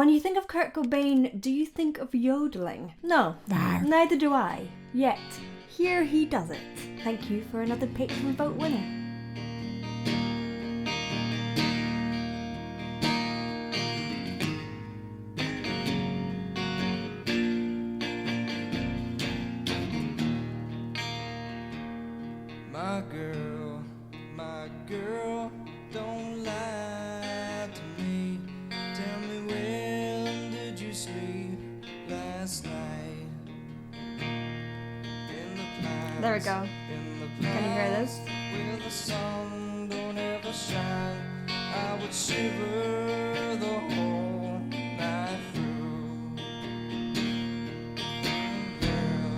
When you think of Kurt Cobain, do you think of yodeling? No, neither do I. Yet, here he does it. Thank you for another Patreon vote winner. My girl, don't lie to me. Tell me, when did you sleep last night? In the pines, There we go. Can you hear this? Where the sun don't ever shine, I would shiver the whole night through. Girl,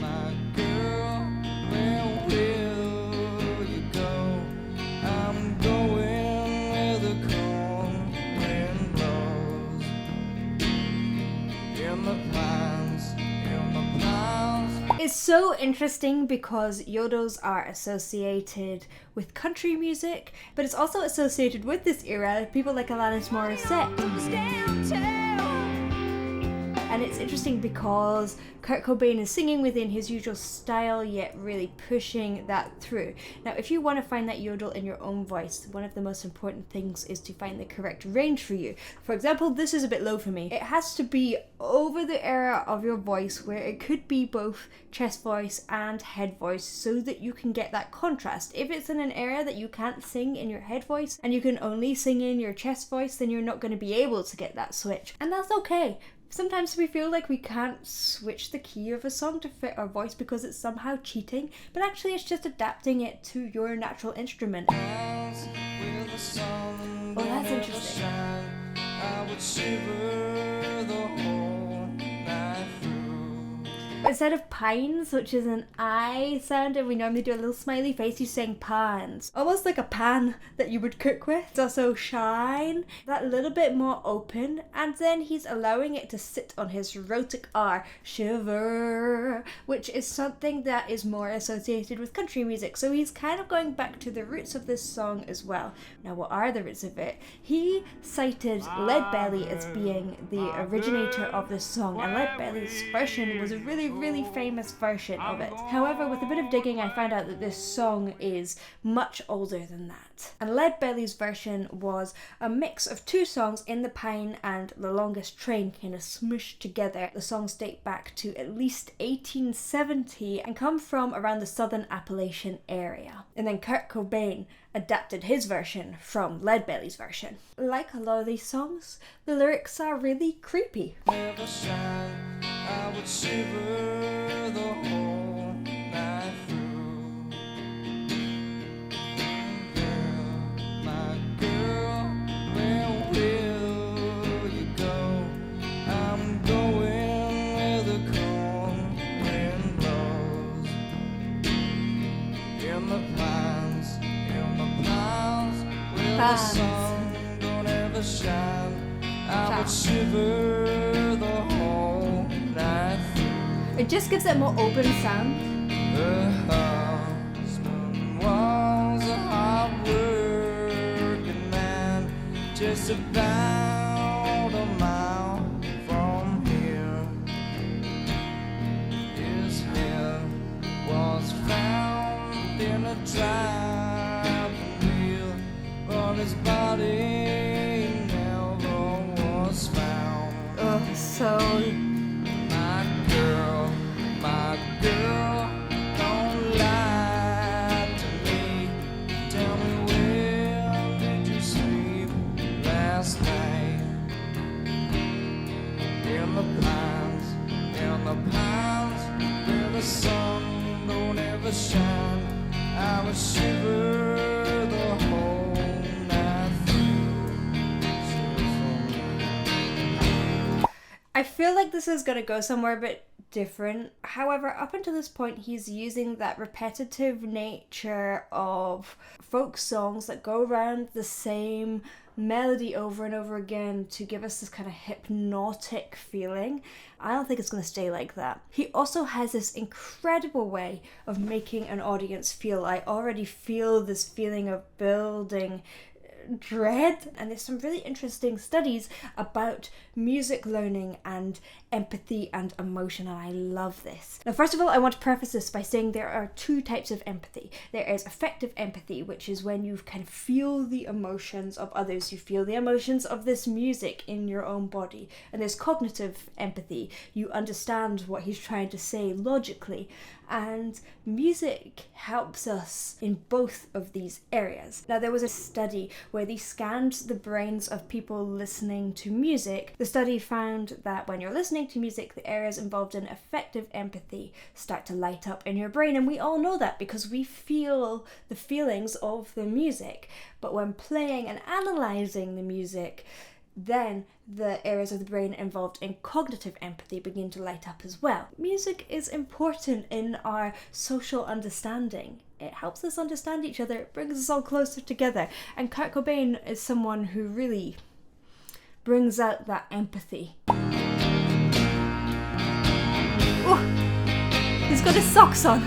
my girl, where will you go? I'm going where the cold wind blows. In the pines, in the pines. It's so interesting because yodels are associated with country music, but it's also associated with this era, people like Alanis Morissette. And it's interesting because Kurt Cobain is singing within his usual style, yet really pushing that through. Now, if you want to find that yodel in your own voice, one of the most important things is to find the correct range for you. For example, this is a bit low for me. It has to be over the area of your voice where it could be both chest voice and head voice so that you can get that contrast. If it's in an area that you can't sing in your head voice and you can only sing in your chest voice, then you're not going to be able to get that switch. And that's okay. Sometimes we feel like we can't switch the key of a song to fit our voice because it's somehow cheating, but actually it's just adapting it to your natural instrument. Oh, that's interesting. I would shiver the whole night through. Instead of pines, which is an I sound, and we normally do a little smiley face, he's saying pans. Almost like a pan that you would cook with. It's also shine, that little bit more open, and then he's allowing it to sit on his rhotic R, shiver, which is something that is more associated with country music. So he's kind of going back to the roots of this song as well. Now, what are the roots of it? He cited Leadbelly as being the originator of this song, and Leadbelly's version was a really famous version of it. However, with a bit of digging, I found out that this song is much older than that. And Leadbelly's version was a mix of two songs, In the Pine and The Longest Train, kind of smushed together. The songs date back to at least 1870 and come from around the southern Appalachian area. And then Kurt Cobain adapted his version from Leadbelly's version. Like a lot of these songs, the lyrics are really creepy. Never shine, I would shiver the whole night through. Girl, my girl, where will you go? I'm going where the cold wind blows. In the pines, where the sun don't ever shine, I would shiver the whole night through. It just gives it a more open sound. Her husband was a hard-working man, just about a mile from here. His head was found in a driving wheel, but his body never was found. Oh, so My girl, don't lie to me. Tell me, where did you sleep last night? In the pines, where the sun don't ever shine, I would shiver the whole night through. I feel like this is gonna go somewhere a bit different. However, up until this point, he's using that repetitive nature of folk songs that go around the same melody over and over again to give us this kind of hypnotic feeling. I don't think it's going to stay like that. He also has this incredible way of making an audience feel. I already feel this feeling of building dread. And there's some really interesting studies about music learning and empathy and emotion, and I love this. Now, first of all, I want to preface this by saying there are two types of empathy. There is affective empathy, which is when you can feel the emotions of others. You feel the emotions of this music in your own body. And there's cognitive empathy. You understand what he's trying to say logically. And music helps us in both of these areas. Now, there was a study where they scanned the brains of people listening to music. The study found that when you're listening to music, the areas involved in affective empathy start to light up in your brain. And we all know that because we feel the feelings of the music. But when playing and analysing the music, then the areas of the brain involved in cognitive empathy begin to light up as well. Music is important in our social understanding. It helps us understand each other, it brings us all closer together. And Kurt Cobain is someone who really brings out that empathy. Oh, he's got his socks on.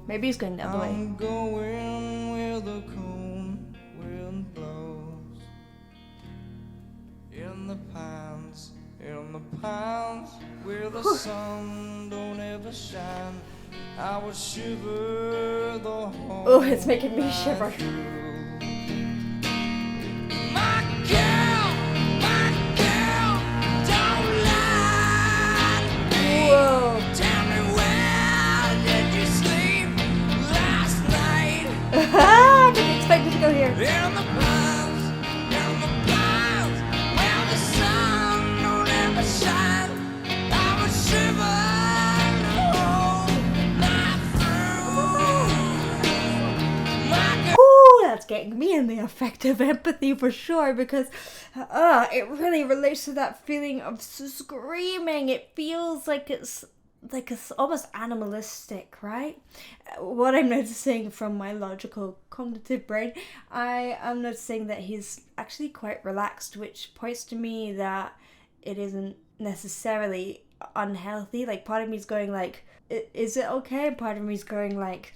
Maybe he's going the other way. I'm going where the cold wind blows. In the pines where the sun don't ever shine. I would shiver the whole Oh, it's making me shiver. My girl, don't lie to me. Whoa. Tell me where did you sleep last night? I didn't expect it to go here. In the pines, where the sun don't ever shine. I would shiver the whole night through. My girl. Ooh, that's getting me in the affective empathy for sure, because it really relates to that feeling of screaming. It feels like it's almost animalistic, right? What I'm noticing from my logical cognitive brain, I am noticing that he's actually quite relaxed, which points to me that it isn't necessarily unhealthy. Like, part of me's going like, is it okay? And part of me's going like,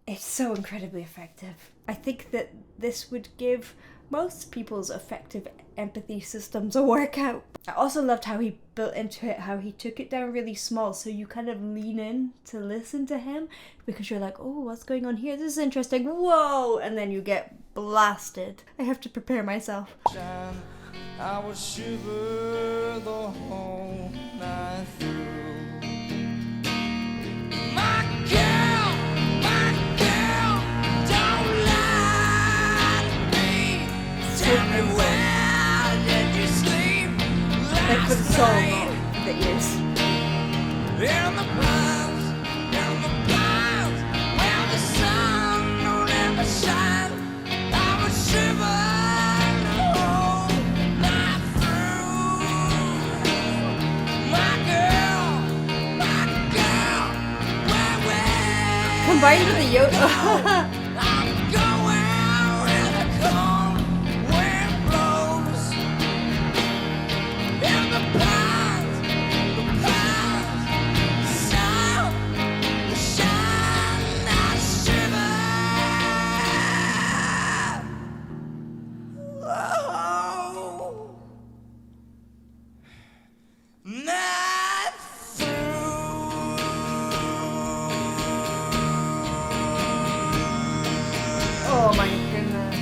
it's so incredibly effective. I think that this would give most people's affective empathy systems a workout. I also loved how he built into it, how he took it down really small, so you kind of lean in to listen to him because you're like, oh, what's going on here? This is interesting. Whoa! And then you get blasted. I have to prepare myself. I would shiver the whole night through. My girl, don't lie to me. Tell me where did you sleep Like for the last soul, night? not the ears. In the pines, where the sun don't ever shine. I would shiver the whole night through. My girl, where? Combined with the yoga. I'm going where the cold wind blows. In the pines, sun, the shine, I shiver. Oh, night Oh my goodness.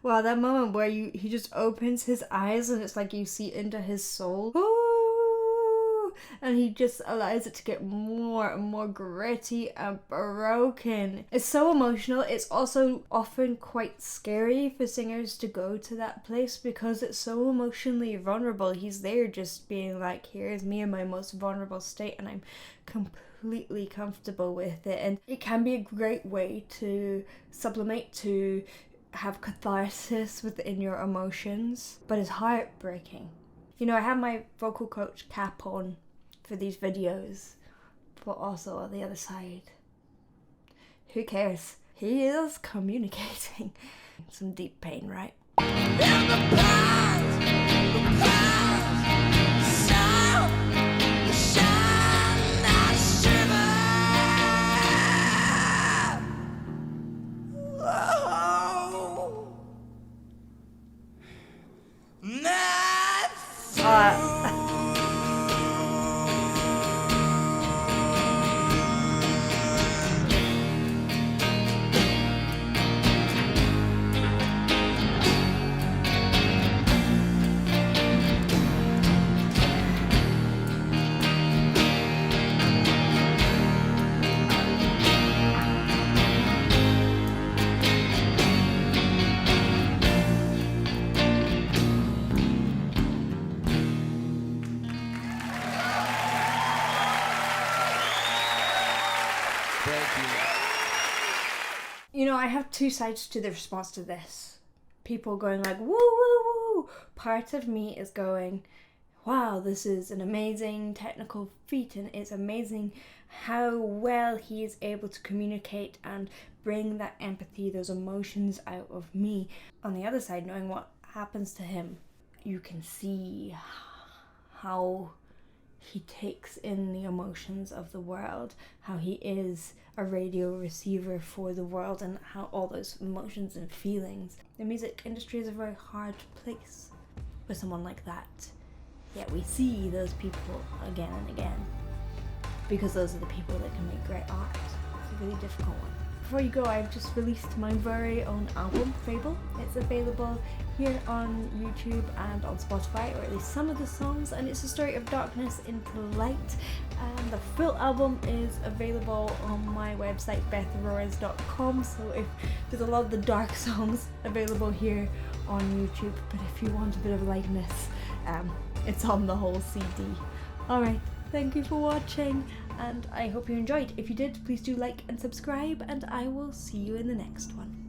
Wow, that moment where he just opens his eyes and it's like you see into his soul. Ooh, and he just allows it to get more and more gritty and broken. It's so emotional. It's also often quite scary for singers to go to that place because it's so emotionally vulnerable. He's there just being like, here's me in my most vulnerable state and I'm completely comfortable with it. And it can be a great way to sublimate, to have catharsis within your emotions, but is heartbreaking. You know, I have my vocal coach cap on for these videos, but also on the other side, who cares? He is communicating. Some deep pain, right? In the past, sound, the shine, I shiver. Oh, not You know, I have two sides to the response to this. People going like, woo, woo, woo. Part of me is going, wow, this is an amazing technical feat, and it's amazing how well he is able to communicate and bring that empathy, those emotions out of me. On the other side, knowing what happens to him, you can see how he takes in the emotions of the world, how he is a radio receiver for the world, and how all those emotions and feelings. The music industry is a very hard place with someone like that. Yet we see those people again and again, because those are the people that can make great art. It's a really difficult one. Before you go, I've just released my very own album, Fable. It's available here on YouTube and on Spotify, or at least some of the songs, and it's a story of darkness into light. And the full album is available on my website, bethaurores.com, so if there's a lot of the dark songs available here on YouTube, but if you want a bit of lightness, it's on the whole CD. Alright, thank you for watching, and I hope you enjoyed. If you did, please do like and subscribe, and I will see you in the next one.